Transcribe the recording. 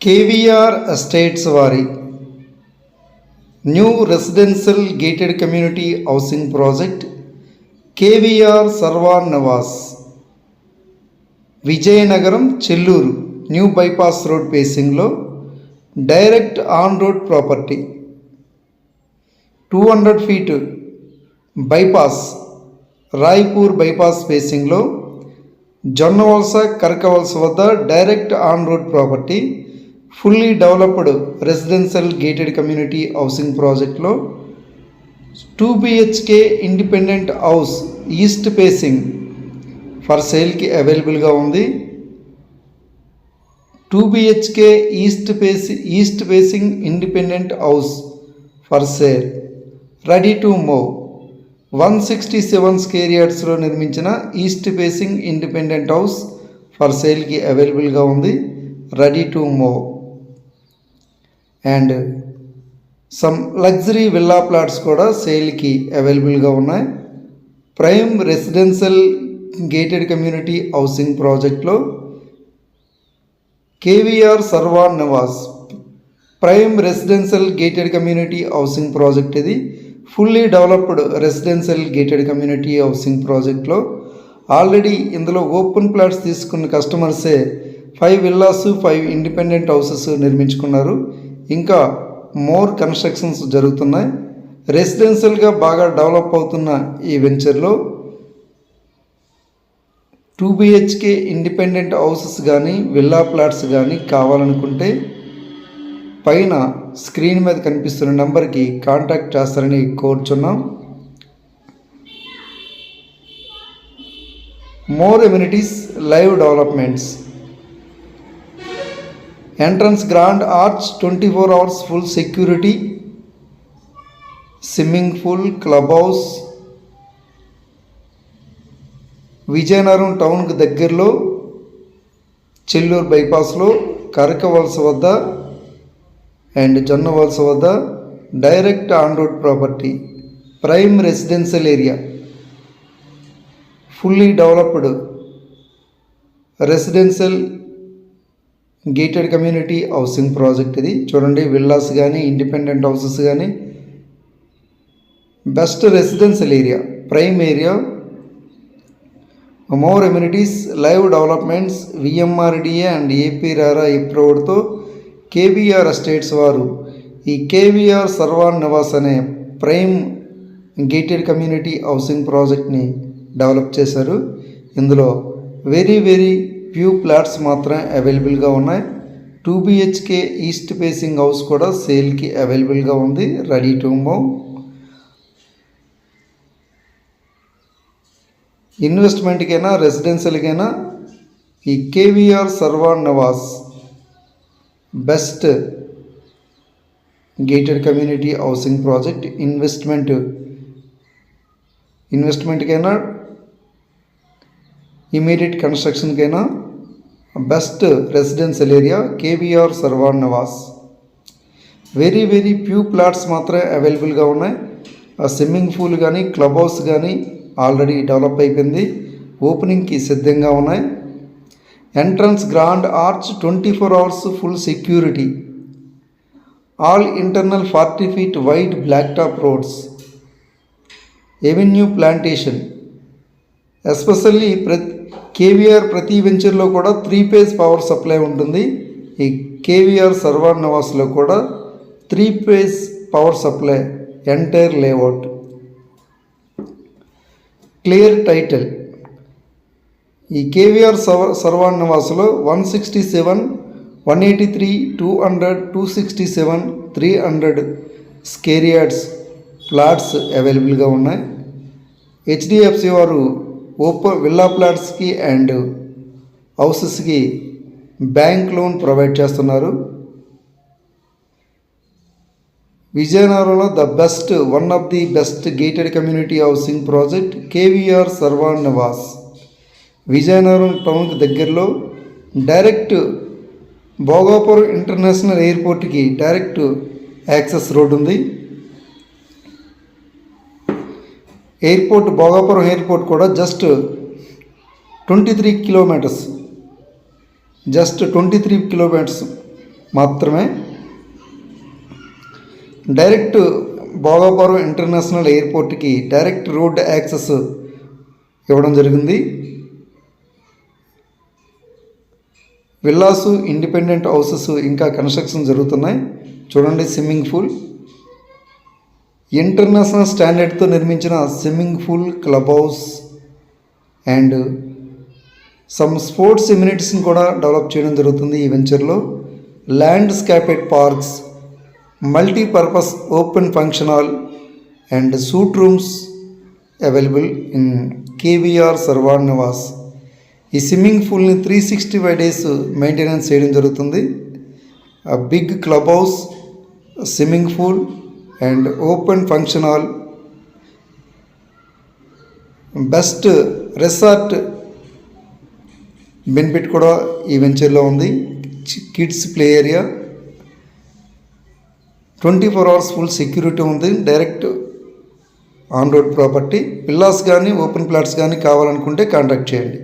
KVR estates వారి new residential gated community housing project KVR Sarvan Nivas Vizianagaram Chelluru new bypass road పేసింగ్లో direct on road property 200 feet bypass Raipur bypass పేసింగ్లో జొన్నవలస కరకవలస వద్ద direct on road property fully developed residential gated community housing ప్రాజెక్ట్లో 2 BHK independent house east facing for సేల్కి అవైలబుల్గా ఉంది. 2 BHK east facing independent house for sale ready to move 167 square యార్డ్స్లో నిర్మించిన east facing independent house for సేల్కి అవైలబుల్గా ఉంది. Ready to move and some luxury villa plots కూడా సేల్కి అవైలబుల్గా ఉన్నాయి. Prime residential gated community housing ప్రాజెక్ట్లో KVR Sarvan Nivas prime residential gated community housing project ఇది fully developed residential gated community housing ప్రాజెక్ట్లో ఆల్రెడీ ఇందులో ఓపెన్ ప్లాట్స్ తీసుకున్న కస్టమర్సే 5 విల్లాస్ 5 ఇండిపెండెంట్ హౌసెస్ నిర్మించుకున్నారు. ఇంకా మోర్ కన్స్ట్రక్షన్స్ జరుగుతున్నాయి. రెసిడెన్షియల్గా బాగా డెవలప్ అవుతున్న ఈ వెంచర్లో 2 BHK ఇండిపెండెంట్ హౌసెస్ కానీ విల్లా ప్లాట్స్ కానీ కావాలనుకుంటే పైన స్క్రీన్ మీద కనిపిస్తున్న నెంబర్కి కాంటాక్ట్ చేస్తారని కోరుచున్నాం. More amenities live developments entrance grand arch 24 hours full security swimming pool club house Vizianagaram టౌన్కి దగ్గరలో చెల్లూరు బైపాస్లో కరకవలస వద్ద అండ్ జొన్నవలస వద్ద direct on road property prime residential area fully developed residential gated community housing project ఇది చూడండి. విల్లాస్ కానీ ఇండిపెండెంట్ హౌసెస్ కానీ best residential area prime area. More amenities live developments VMRDA and ఏపీఆర్ఆ అప్రూవ్డ్తో కేవీఆర్ ఎస్టేట్స్ వారు ఈ KVR Sarvan Nivas అనే prime gated community housing ప్రాజెక్ట్ని డెవలప్ చేశారు. ఇందులో వెరీ ఫ్యూ ప్లాట్స్ మాత్రమే అవైలబుల్గా ఉన్నాయి. 2 BHK ఈస్ట్ ఫేసింగ్ హౌస్ కూడా సేల్కి అవైలబుల్గా ఉంది. Ready to move. ఇన్వెస్ట్మెంట్కైనా రెసిడెన్షియల్కైనా ఈ KVR Sarvan Nivas best gated community housing project. ఇన్వెస్ట్మెంట్కైనా ఇమీడియట్ కన్స్ట్రక్షన్కైనా best residential area KVR Sarvan Nivas. Very few plots మాత్రమే అవైలబుల్గా ఉన్నాయి. స్విమ్మింగ్ పూల్ కానీ క్లబ్ హౌస్ కానీ ఆల్రెడీ డెవలప్ అయిపోయింది. ఓపెనింగ్కి సిద్ధంగా ఉన్నాయి. Entrance grand arch 24 hours full security all internal 40 feet wide black top roads avenue plantation especially KVR ప్రతి వెంచర్లో కూడా 3 phase పవర్ సప్లై ఉంటుంది. ఈ కేవీఆర్ సర్వాన్ నివాస్లో కూడా 3 phase power supply entire layout. Clear title ఈ కేవీఆర్ సర్వాన్ నివాస్లో 167, 183, 200, 267, 300 స్క్వేర్ యార్డ్స్ ప్లాట్స్ అవైలబుల్గా ఉన్నాయి. హెచ్డిఎఫ్సి వారు విల్లా ప్లాట్స్కి అండ్ హౌసెస్కి బ్యాంక్ లోన్ ప్రొవైడ్ చేస్తున్నారు. విజయనగరంలో one of the best gated community housing project KVR Sarvan Nivas Vizianagaram టౌన్కి దగ్గరలో డైరెక్ట్ భోగాపురం ఇంటర్నేషనల్ ఎయిర్పోర్ట్కి డైరెక్ట్ యాక్సెస్ రోడ్ ఉంది. భోగాపురం ఎయిర్పోర్ట్ కూడా జస్ట్ 23 kilometers మాత్రమే. డైరెక్ట్ భోగాపురం ఇంటర్నేషనల్ ఎయిర్పోర్ట్కి డైరెక్ట్ రోడ్ యాక్సెస్ ఇవ్వడం జరిగింది. విల్లాసు, ఇండిపెండెంట్ హౌసెస్ ఇంకా కన్స్ట్రక్షన్ జరుగుతున్నాయి. చూడండి, స్విమ్మింగ్ పూల్, ఇంటర్నేషనల్ స్టాండర్డ్తో నిర్మించిన swimming pool, club house and some sports ఇమ్యూనిటీస్ని కూడా డెవలప్ చేయడం జరుగుతుంది ఈ వెంచర్లో. Landscaped parks, multipurpose open function hall and suite rooms available in KVR Sarvan Nivas. ఈ స్విమ్మింగ్ పూల్ని 365 డేస్ మెయింటెనెన్స్ చేయడం జరుగుతుంది. Big club house, swimming pool and open function hall, best resort benefit కూడా ఈ వెంచర్లో ఉంది. Kids play area, 24 hours full security ఉంది. Direct on road property. Villas కానీ ఓపెన్ ప్లాట్స్ కానీ కావాలనుకుంటే కాంటాక్ట్ చేయండి.